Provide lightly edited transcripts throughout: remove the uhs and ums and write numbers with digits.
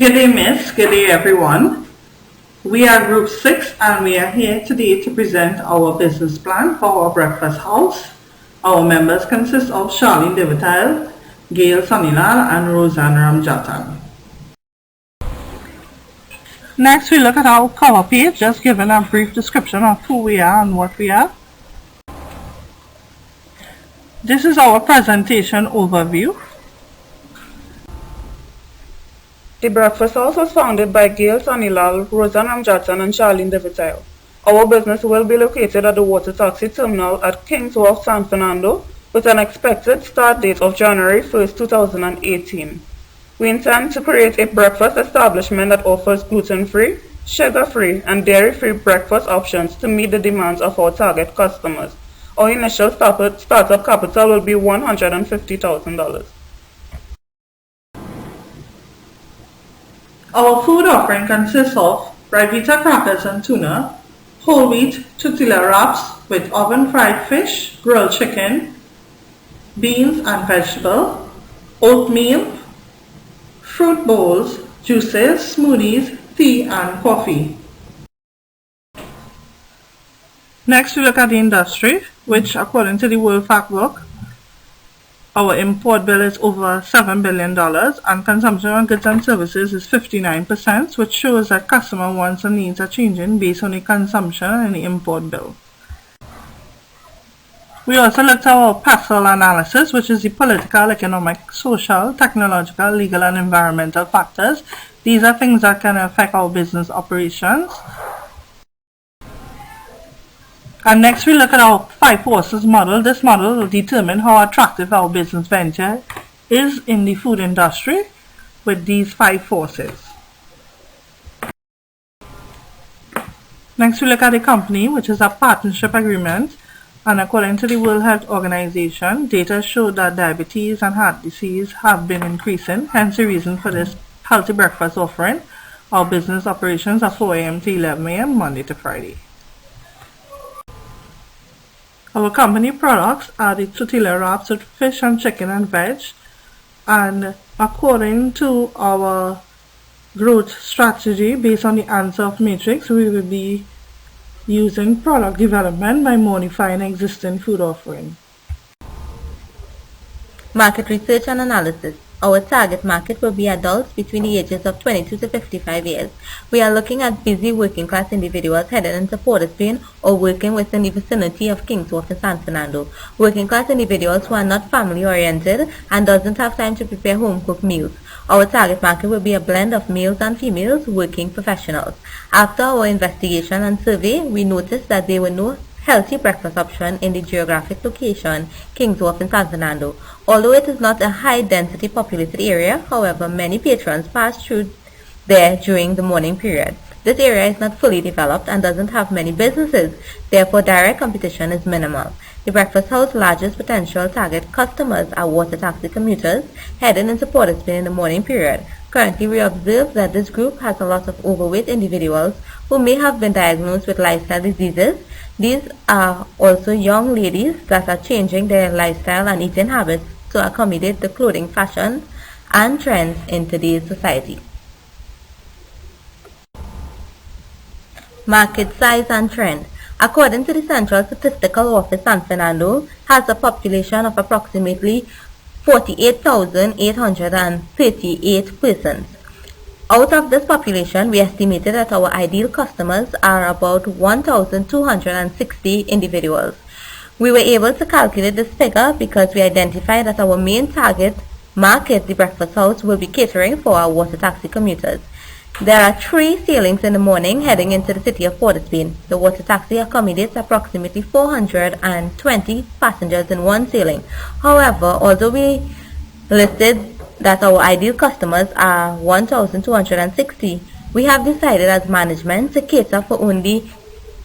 Good day, Miss. Good day, everyone. We are Group 6 and we are here today to present our business plan for our breakfast house. Our members consist of Charlene Devital, Gail Sanilal, and Roseanne Ramjatan. Next, we look at our cover page, just giving a brief description of who we are and what we are. This is our presentation overview. The breakfast house was founded by Gail Sanilal, Roseanne Ramjatan, and Charlene Devital. Our business will be located at the water taxi terminal at Kings Wharf, San Fernando, with an expected start date of January 1st, 2018. We intend to create a breakfast establishment that offers gluten-free, sugar-free, and dairy-free breakfast options to meet the demands of our target customers. Our initial startup capital will be $150,000. Our food offering consists of Rivita crackers and tuna, whole wheat tortilla wraps with oven-fried fish, grilled chicken, beans and vegetable, oatmeal, fruit bowls, juices, smoothies, tea and coffee. Next, we look at the industry, which according to the World Factbook, our import bill is over $7 billion and consumption on goods and services is 59%, which shows that customer wants and needs are changing based on the consumption and the import bill. We also looked at our PESTEL analysis, which is the political, economic, social, technological, legal and environmental factors. These are things that can affect our business operations. And next we look at our 5 forces model. This model will determine how attractive our business venture is in the food industry with these 5 forces. Next we look at the company, which is a partnership agreement, and according to the World Health Organization, data show that diabetes and heart disease have been increasing, hence the reason for this healthy breakfast offering. Our business operations are 4 a.m. to 11 a.m. Monday to Friday. Our company products are the tortilla wraps with fish and chicken and veg, and according to our growth strategy based on the answer of matrix, we will be using product development by modifying existing food offering. Market research and analysis. Our target market will be adults between the ages of 22 to 55 years. We are looking at busy working class individuals headed into Port of Spain or working within the vicinity of Kings Wharf and San Fernando. Working class individuals who are not family oriented and doesn't have time to prepare home cooked meals. Our target market will be a blend of males and females working professionals. After our investigation and survey, we noticed that there were no healthy breakfast option in the geographic location, Kings Wharf and San Fernando. Although it is not a high-density populated area, however, many patrons pass through there during the morning period. This area is not fully developed and doesn't have many businesses, therefore direct competition is minimal. The breakfast house's largest potential target customers are water taxi commuters heading into Port of Spain in the morning period. Currently, we observe that this group has a lot of overweight individuals who may have been diagnosed with lifestyle diseases. These are also young ladies that are changing their lifestyle and eating habits to accommodate the clothing fashion and trends in today's society. Market size and trend. According to the Central Statistical Office, San Fernando has a population of approximately 48,838 persons. Out of this population, we estimated that our ideal customers are about 1,260 individuals. We were able to calculate this figure because we identified that our main target market, the breakfast house, will be catering for our water taxi commuters. There are 3 sailings in the morning heading into the city of Port of Spain. The water taxi accommodates approximately 420 passengers in one sailing. However, although we listed that our ideal customers are 1,260, we have decided as management to cater for only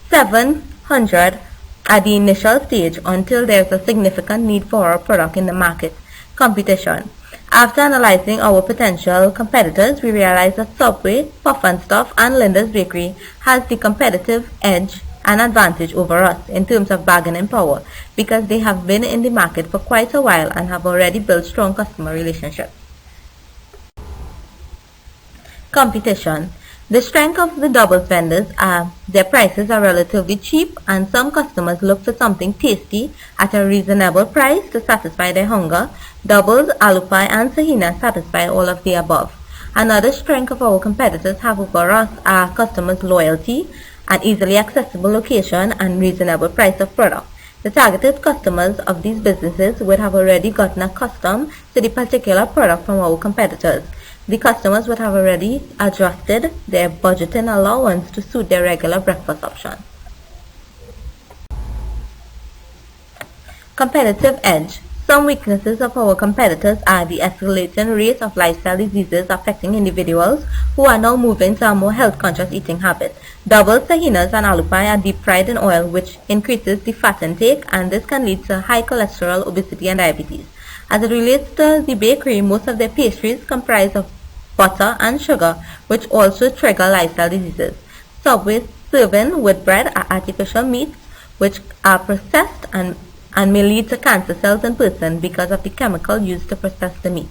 700 at the initial stage until there is a significant need for our product in the market. Competition. After analyzing our potential competitors, we realized that Subway, Puff and Stuff, and Linda's Bakery has the competitive edge and advantage over us in terms of bargaining power because they have been in the market for quite a while and have already built strong customer relationships. Competition. The strength of the doubles vendors are their prices are relatively cheap, and some customers look for something tasty at a reasonable price to satisfy their hunger. Doubles, Alupai and Sahina satisfy all of the above. Another strength of our competitors have over us are customers' loyalty, an easily accessible location, and reasonable price of product. The targeted customers of these businesses would have already gotten accustomed to the particular product from our competitors. The customers would have already adjusted their budgeting allowance to suit their regular breakfast option. Competitive edge. Some weaknesses of our competitors are the escalating rate of lifestyle diseases affecting individuals who are now moving to a more health-conscious eating habit. Doubles, Sahinas, and Alupai are deep fried in oil, which increases the fat intake, and this can lead to high cholesterol, obesity, and diabetes. As it relates to the bakery, most of their pastries comprise of butter and sugar, which also trigger lifestyle diseases. Subway serving with bread are artificial meats, which are processed and may lead to cancer cells in person because of the chemical used to process the meat.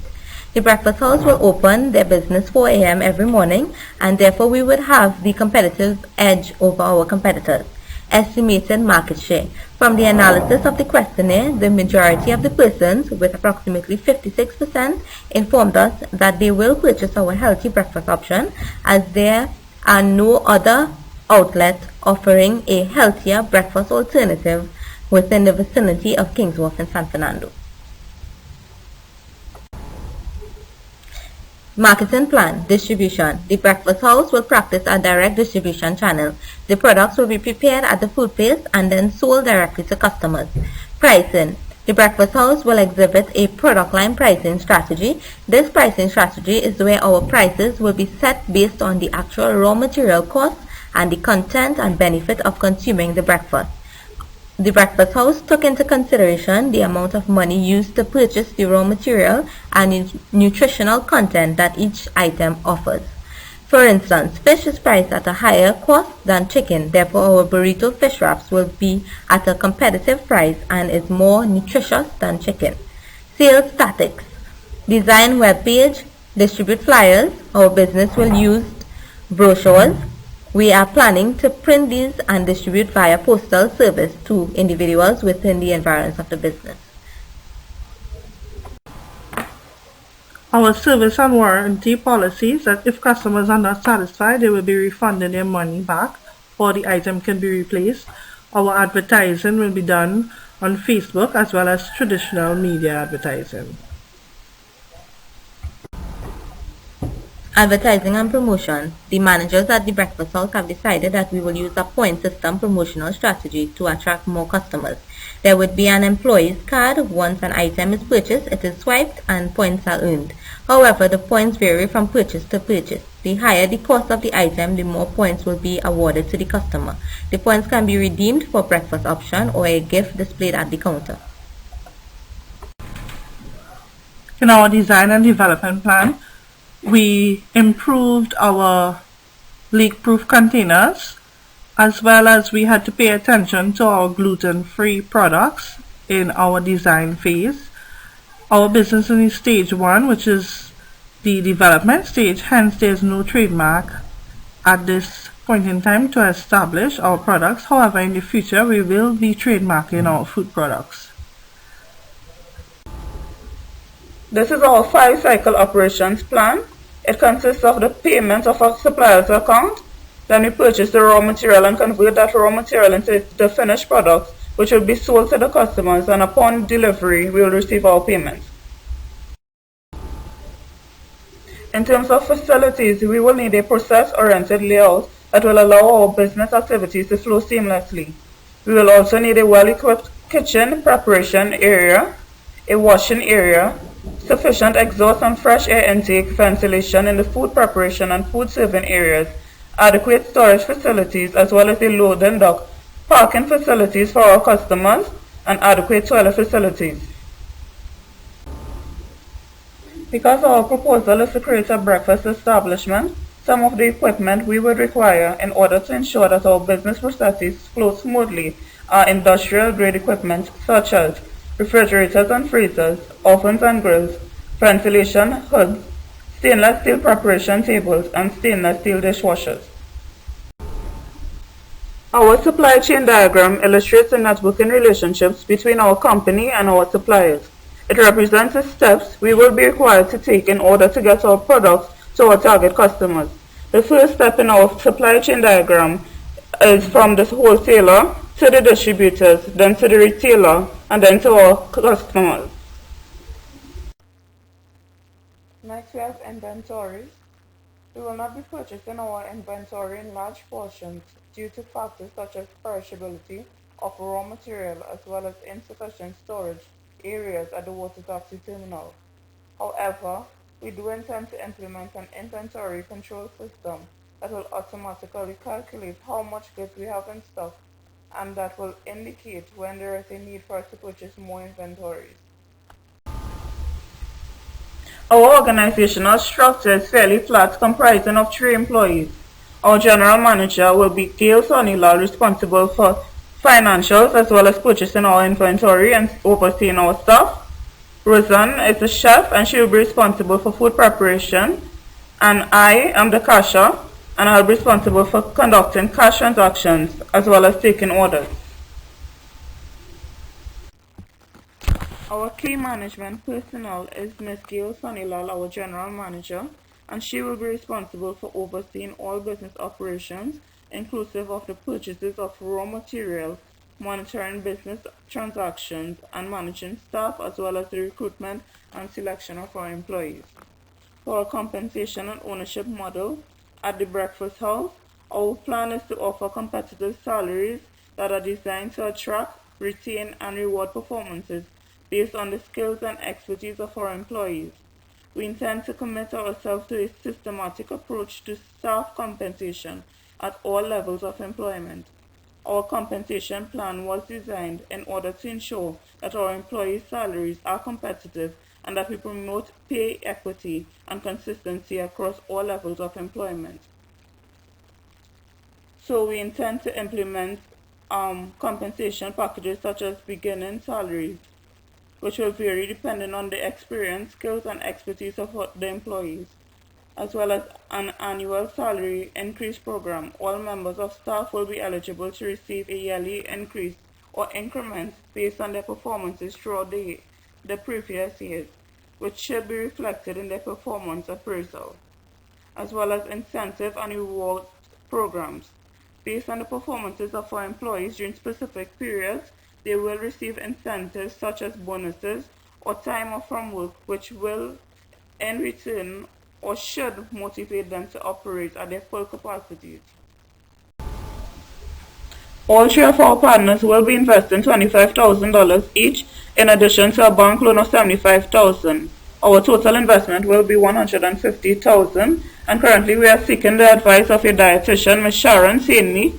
The breakfast house will open their business 4 a.m. every morning, and therefore we would have the competitive edge over our competitors. Estimated market share. From the analysis of the questionnaire, the majority of the persons, with approximately 56%, informed us that they will purchase our healthy breakfast option, as there are no other outlet offering a healthier breakfast alternative within the vicinity of Kings Wharf and San Fernando. Marketing plan. Distribution. The breakfast house will practice a direct distribution channel. The products will be prepared at the food place and then sold directly to customers. Pricing. The breakfast house will exhibit a product line pricing strategy. This pricing strategy is where our prices will be set based on the actual raw material cost and the content and benefit of consuming the breakfast. The breakfast house took into consideration the amount of money used to purchase the raw material and the nutritional content that each item offers. For instance, fish is priced at a higher cost than chicken, therefore our burrito fish wraps will be at a competitive price and is more nutritious than chicken. Sales tactics. Design web page, distribute flyers. Our business will use brochures. We are planning to print these and distribute via postal service to individuals within the environs of the business. Our service and warranty policy is that if customers are not satisfied, they will be refunded their money back or the item can be replaced. Our advertising will be done on Facebook as well as traditional media advertising. Advertising and promotion. The managers at the breakfast house have decided that we will use a point system promotional strategy to attract more customers. There would be an employee's card. Once an item is purchased, it is swiped and points are earned. However, the points vary from purchase to purchase. The higher the cost of the item, the more points will be awarded to the customer. The points can be redeemed for breakfast option or a gift displayed at the counter. In our design and development plan, we improved our leak-proof containers, as well as we had to pay attention to our gluten-free products in our design phase. Our business is in stage 1, which is the development stage, hence there is no trademark at this point in time to establish our products. However, in the future we will be trademarking our food products. This is our 5-cycle operations plan. It consists of the payment of a supplier's account. Then we purchase the raw material and convert that raw material into the finished product, which will be sold to the customers, and upon delivery we will receive our payment. In terms of facilities, we will need a process-oriented layout that will allow our business activities to flow seamlessly. We will also need a well-equipped kitchen preparation area, a washing area, sufficient exhaust and fresh air intake, ventilation in the food preparation and food serving areas, adequate storage facilities as well as a loading dock, parking facilities for our customers, and adequate toilet facilities. Because our proposal is to create a breakfast establishment, some of the equipment we would require in order to ensure that our business processes flow smoothly are industrial grade equipment such as refrigerators and freezers, ovens and grills, ventilation hoods, stainless steel preparation tables, and stainless steel dishwashers. Our supply chain diagram illustrates the networking relationships between our company and our suppliers. It represents the steps we will be required to take in order to get our products to our target customers. The first step in our supply chain diagram is from the wholesaler to the distributors, then to the retailer, and then to our customers. Next we have inventories. We will not be purchasing our inventory in large portions due to factors such as perishability of raw material as well as insufficient storage areas at the water taxi terminal. However, we do intend to implement an inventory control system that will automatically calculate how much goods we have in stock and that will indicate when there is a need for us to purchase more inventories. Our organizational structure is fairly flat, comprising of 3 employees. Our general manager will be Gail Sonilal, responsible for financials as well as purchasing our inventory and overseeing our staff. Roseanne is the chef and she will be responsible for food preparation. And I am the cashier and I'll be responsible for conducting cash transactions as well as taking orders. Our key management personnel is Ms. Gail Sonilal, our general manager, and she will be responsible for overseeing all business operations, inclusive of the purchases of raw material, monitoring business transactions, and managing staff, as well as the recruitment and selection of our employees. For our compensation and ownership model at the Breakfast House, our plan is to offer competitive salaries that are designed to attract, retain, and reward performances based on the skills and expertise of our employees. We intend to commit ourselves to a systematic approach to staff compensation at all levels of employment. Our compensation plan was designed in order to ensure that our employees' salaries are competitive and that we promote pay equity and consistency across all levels of employment. So we intend to implement compensation packages such as beginning salaries, which will vary depending on the experience, skills, and expertise of the employees, as well as an annual salary increase program. All members of staff will be eligible to receive a yearly increase or increment based on their performances throughout the previous years, which should be reflected in their performance appraisal, as well as incentive and reward programs. Based on the performances of our employees during specific periods, they will receive incentives such as bonuses or time off from work, which will, in return, or should motivate them to operate at their full capacities. All 3 of our partners will be investing $25,000 each, in addition to a bank loan of $75,000. Our total investment will be $150,000, and currently we are seeking the advice of a dietitian, Ms. Sharon Sainey,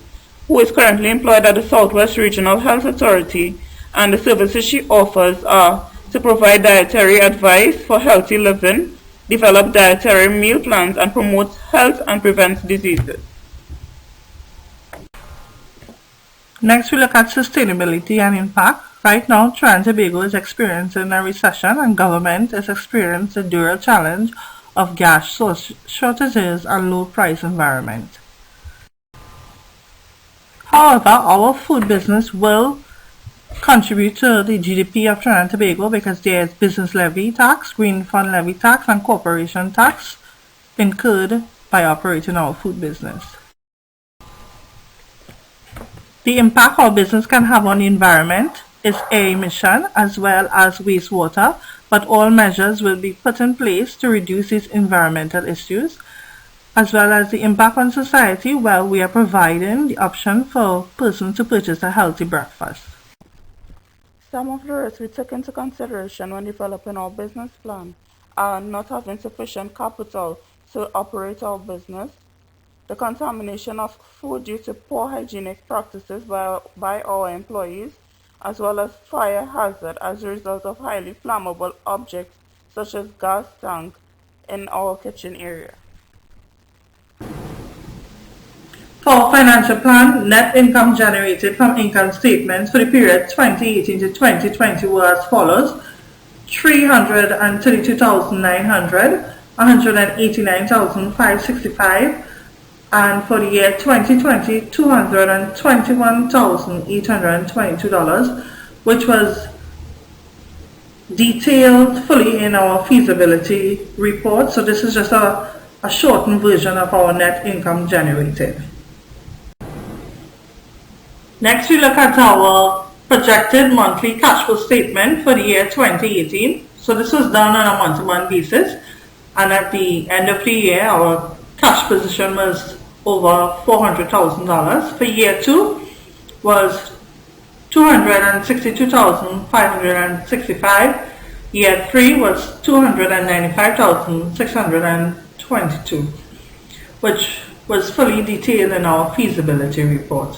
who is currently employed at the Southwest Regional Health Authority, and the services she offers are to provide dietary advice for healthy living, develop dietary meal plans, and promote health and prevent diseases. Next, we look at sustainability and impact. Right now, Trinidad and Tobago is experiencing a recession and government is experiencing the dual challenge of gas shortages and low price environment. However, our food business will contribute to the GDP of Trinidad and Tobago because there is business levy tax, green fund levy tax, and corporation tax incurred by operating our food business. The impact our business can have on the environment is air emission as well as wastewater, but all measures will be put in place to reduce these environmental issues, as well as the impact on society while we are providing the option for persons to purchase a healthy breakfast. Some of the risks we took into consideration when developing our business plan are not having sufficient capital to operate our business, the contamination of food due to poor hygienic practices by our employees, as well as fire hazard as a result of highly flammable objects such as gas tank in our kitchen area. For our financial plan, net income generated from income statements for the period 2018 to 2020 were as follows: $332,900, $189,565, and for the year 2020, $221,822, which was detailed fully in our feasibility report. So this is just a shortened version of our net income generated. Next, we look at our projected monthly cash flow statement for the year 2018. So this was done on a month-to-month basis, and at the end of the year, our cash position was over $400,000. For year 2 was $262,565. Year 3 was $295,622, which was fully detailed in our feasibility report.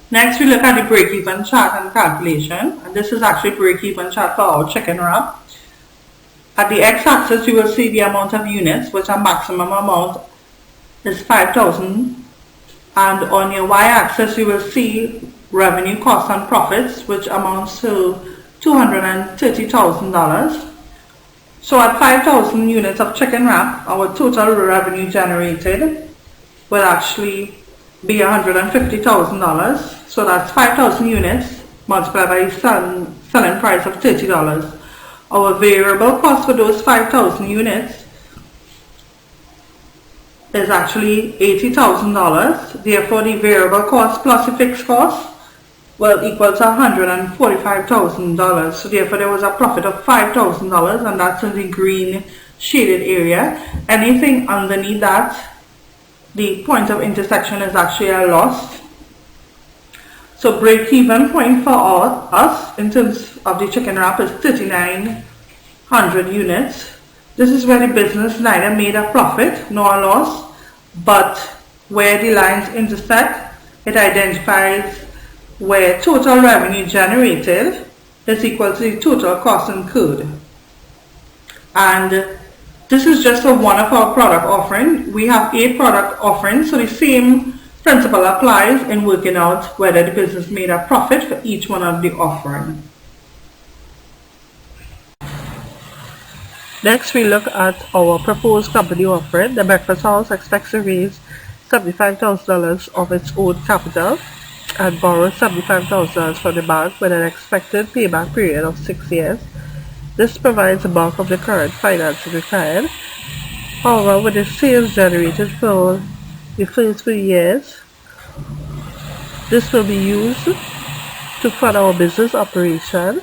Next, we look at the break-even chart and calculation, and this is actually break-even chart for our chicken wrap. At the x-axis, you will see the amount of units, which our maximum amount is 5,000, and on your y-axis, you will see revenue, costs, and profits, which amounts to $230,000. So at 5,000 units of chicken wrap, our total revenue generated will actually be $150,000. So that's 5,000 units multiplied by selling price of $30. Our variable cost for those 5,000 units is actually $80,000. Therefore, the variable cost plus the fixed cost will equal to $145,000. So therefore, there was a profit of $5,000, and that's in the green shaded area. Anything underneath that, the point of intersection, is actually a loss. So break-even point for us in terms of the chicken wrap is 3,900 units. This is where the business neither made a profit nor a loss, but where the lines intersect, it identifies where total revenue generated is equal to the total cost incurred. And this is just for one of our product offerings. We have 8 product offerings, so the same principle applies in working out whether the business made a profit for each one of the offerings. Next, we look at our proposed company offering. The Breakfast House expects to raise $75,000 of its own capital and borrow $75,000 from the bank with an expected payback period of 6 years. This provides the bulk of the current financing required. However, with the sales generated for the first few years, this will be used to fund our business operation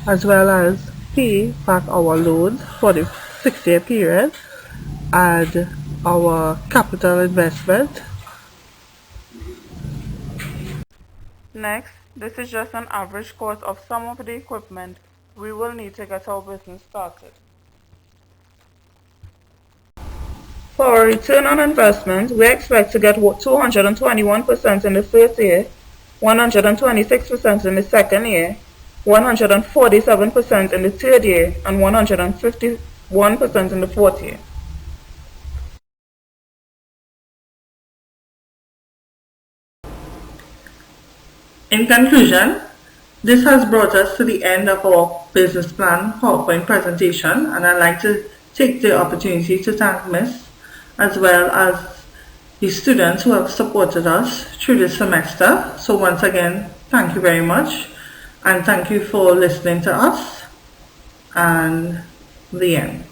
as well as pay back our loans for the 6-year period and our capital investment. Next, this is just an average cost of some of the equipment we will need to get our business started. For our return on investment, we expect to get 221% in the first year, 126% in the second year, 147% in the third year, and 151% in the fourth year. In conclusion, this has brought us to the end of our business plan PowerPoint presentation, and I'd like to take the opportunity to thank Ms. as well as the students who have supported us through this semester. So once again, thank you very much, and thank you for listening to us, and the end.